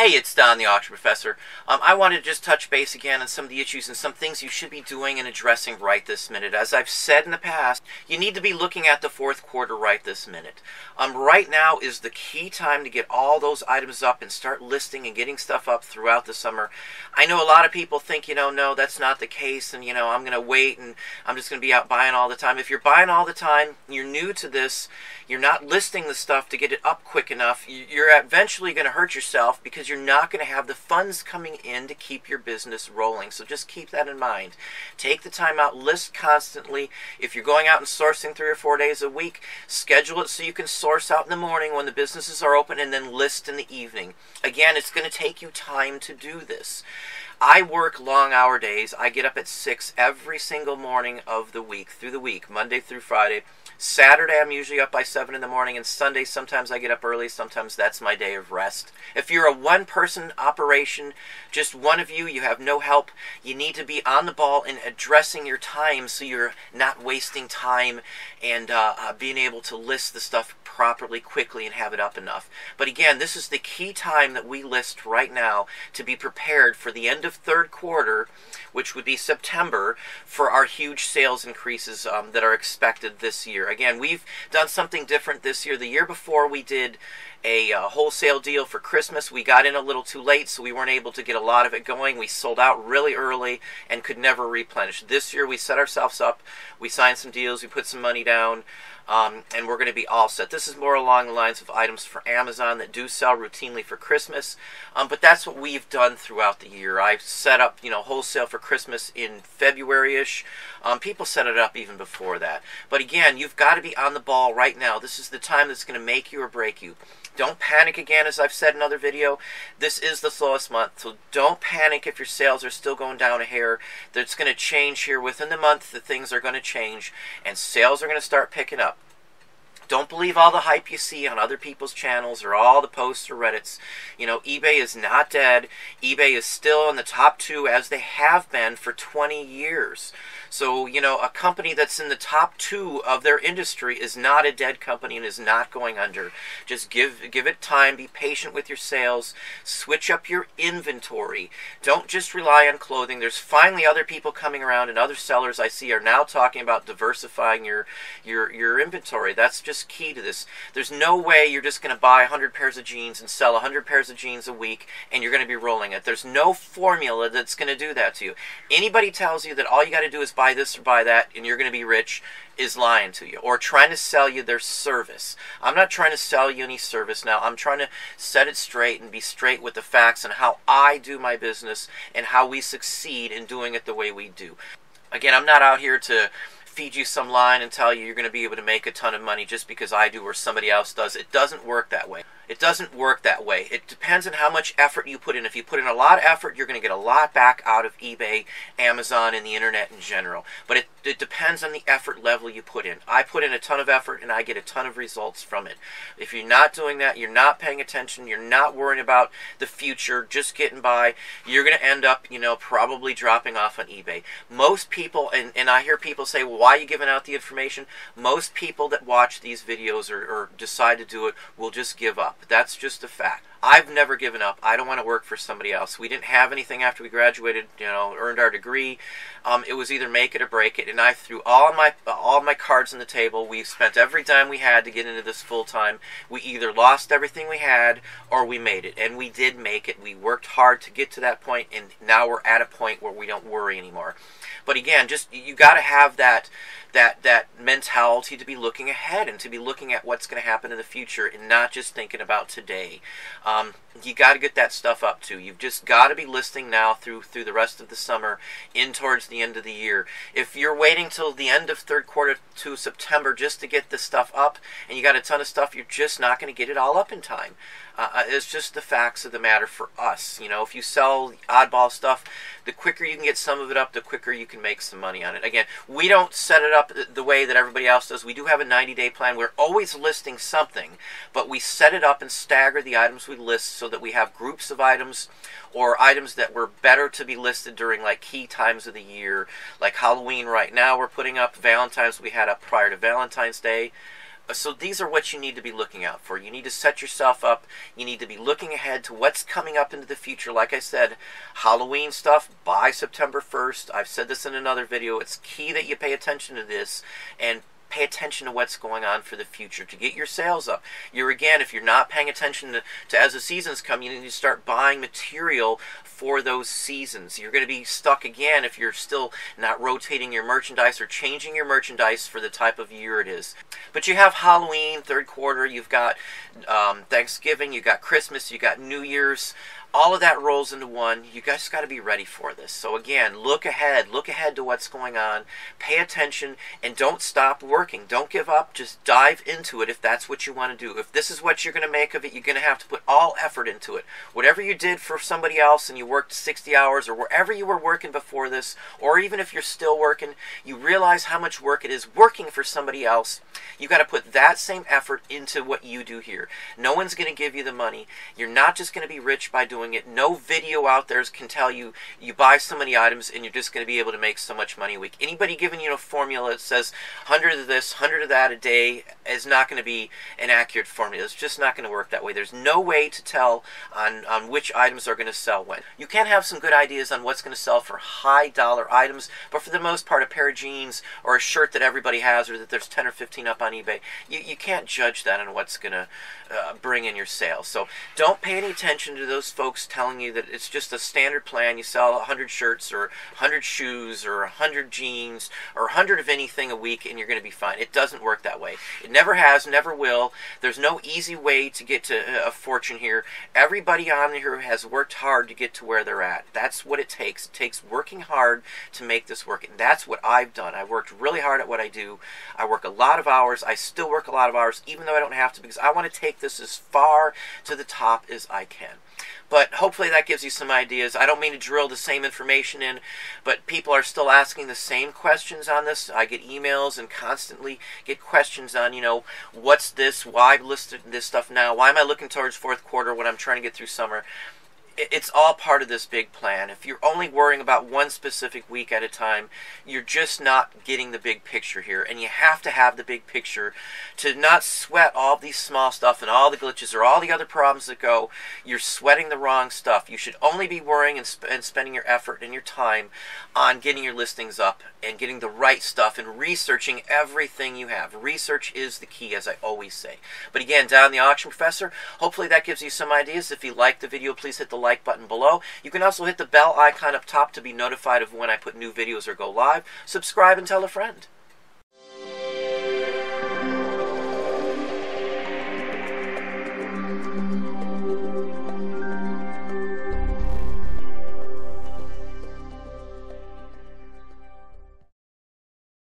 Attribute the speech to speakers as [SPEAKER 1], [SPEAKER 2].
[SPEAKER 1] Hey, it's Don, the Auction Professor. I wanted to just touch base again on some of the issues and some things you should be doing and addressing right this minute. As I've said in the past, you need to be looking at the fourth quarter right this minute. Right now is the key time to get all those items up and start listing and getting stuff up throughout the summer. I know a lot of people think, no, that's not the case, and, I'm going to wait and I'm just going to be out buying all the time. If you're buying all the time, you're new to this, you're not listing the stuff to get it up quick enough, you're eventually going to hurt yourself because you're not going to have the funds coming in to keep your business rolling. So just keep that in mind. Take the time out, list constantly. If you're going out and sourcing 3 or 4 days a week, schedule it so you can source out in the morning when the businesses are open and then list in the evening. Again, it's going to take you time to do this. I work long hour days. I get up at 6 every single morning of the week, through the week, Monday through Friday. Saturday, I'm usually up by 7 in the morning, and Sunday, sometimes I get up early, sometimes that's my day of rest. If you're a one-person operation, just one of you, you have no help, you need to be on the ball and addressing your time so you're not wasting time and being able to list the stuff properly, quickly, and have it up enough. But again, this is the key time that we list right now to be prepared for the end of third quarter, which would be September, for our huge sales increases that are expected this year. Again, we've done something different this year. The year before, we did a wholesale deal for Christmas. We got in a little too late, so we weren't able to get a lot of it going. We sold out really early and could never replenish. This year, we set ourselves up. We signed some deals. We put some money down. And we're going to be all set. This is more along the lines of items for Amazon that do sell routinely for Christmas, but that's what we've done throughout the year. I've set up, wholesale for Christmas in February-ish. People set it up even before that. But again, you've got to be on the ball right now. This is the time that's going to make you or break you. Don't panic again, as I've said in another video. This is the slowest month, so don't panic if your sales are still going down a hair. That's going to change here within the month. The things are going to change, and sales are going to start picking up. Don't believe all the hype you see on other people's channels or all the posts or Reddits. eBay is not dead. eBay is still in the top 2, as they have been for 20 years. So, a company that's in the top 2 of their industry is not a dead company and is not going under. Just give it time. Be patient with your sales. Switch up your inventory. Don't just rely on clothing. There's finally other people coming around, and other sellers I see are now talking about diversifying your inventory. That's just key to this. There's no way you're just going to buy 100 pairs of jeans and sell 100 pairs of jeans a week and you're going to be rolling it. There's no formula that's going to do that to you. Anybody tells you that all you got to do is buy this or buy that and you're going to be rich is lying to you, or trying to sell you their service. I'm not trying to sell you any service now. I'm trying to set it straight and be straight with the facts and how I do my business and how we succeed in doing it the way we do. Again, I'm not out here to feed you some line and tell you you're going to be able to make a ton of money just because I do or somebody else does. It doesn't work that way. It doesn't work that way. It depends on how much effort you put in. If you put in a lot of effort, you're going to get a lot back out of eBay, Amazon, and the internet in general. But it depends on the effort level you put in. I put in a ton of effort and I get a ton of results from it. If you're not doing that, you're not paying attention, you're not worrying about the future, just getting by, you're going to end up, probably dropping off on eBay. Most people, and I hear people say, well, why are you giving out the information? Most people that watch these videos or decide to do it will just give up. That's just a fact. I've never given up. I don't want to work for somebody else. We didn't have anything after we graduated, earned our degree. It was either make it or break it, and I threw all my cards on the table. We spent every dime we had to get into this full time. We either lost everything we had or we made it, and we did make it. We worked hard to get to that point, and now we're at a point where we don't worry anymore. But again, just you got to have that mentality to be looking ahead and to be looking at what's going to happen in the future and not just thinking about today. You got to get that stuff up too. You've just got to be listing now through the rest of the summer in towards the end of the year. If you're waiting till the end of third quarter to September just to get this stuff up and you got a ton of stuff, you're just not going to get it all up in time. It's just the facts of the matter for us. If you sell oddball stuff, the quicker you can get some of it up, the quicker you can make some money on it. Again, we don't set it up the way that everybody else does. We do have a 90-day plan. We're always listing something, but we set it up and stagger the items we list so that we have groups of items or items that were better to be listed during like key times of the year, like Halloween right now we're putting up, Valentine's we had up prior to Valentine's Day. So these are what you need to be looking out for. You need to set yourself up. You need to be looking ahead to what's coming up into the future. Like I said, Halloween stuff by September 1st. I've said this in another video. It's key that you pay attention to this and pay attention to what's going on for the future to get your sales up. Again, if you're not paying attention to as the seasons come, you need to start buying material for those seasons. You're going to be stuck again if you're still not rotating your merchandise or changing your merchandise for the type of year it is. But you have Halloween, third quarter, you've got Thanksgiving, you've got Christmas, you've got New Year's. All of that rolls into one. You guys got to be ready for this. So again, look ahead to what's going on, pay attention, and don't stop working. Don't give up. Just dive into it if that's what you want to do. If this is what you're going to make of it, you're going to have to put all effort into it. Whatever you did for somebody else and you worked 60 hours or wherever you were working before this, or even if you're still working, you realize how much work it is working for somebody else. You got to put that same effort into what you do here. No one's going to give you the money. You're not just going to be rich by doing it. No video out there can tell you you buy so many items and you're just going to be able to make so much money a week. Anybody giving you a formula that says 100 of this, 100 of that a day is not going to be an accurate formula. It's just not going to work that way. There's no way to tell on which items are going to sell when. You can have some good ideas on what's going to sell for high dollar items, but for the most part, a pair of jeans or a shirt that everybody has or that there's 10 or 15 up on eBay, you can't judge that on what's going to bring in your sales. So don't pay any attention to those folks telling you that it's just a standard plan. You sell 100 shirts or 100 shoes or 100 jeans or 100 of anything a week and you're going to be fine. It doesn't work that way. It never has, never will. There's no easy way to get to a fortune here. Everybody on here has worked hard to get to where they're at. That's what it takes. It takes working hard to make this work. And that's what I've done. I've worked really hard at what I do. I work a lot of hours. I still work a lot of hours even though I don't have to, because I want to take this as far to the top as I can. But hopefully that gives you some ideas. I don't mean to drill the same information in, but people are still asking the same questions on this. I get emails and constantly get questions on, what's this? Why I've listed this stuff now? Why am I looking towards fourth quarter when I'm trying to get through summer? It's all part of this big plan. If you're only worrying about one specific week at a time, you're just not getting the big picture here. And you have to have the big picture to not sweat all these small stuff and all the glitches or all the other problems that go. You're sweating the wrong stuff. You should only be worrying and spending your effort and your time on getting your listings up and getting the right stuff and researching everything you have. Research is the key, as I always say. But again, down the Auction Professor, hopefully that gives you some ideas. If you liked the video, please hit the like button below. You can also hit the bell icon up top to be notified of when I put new videos or go live. Subscribe and tell a friend.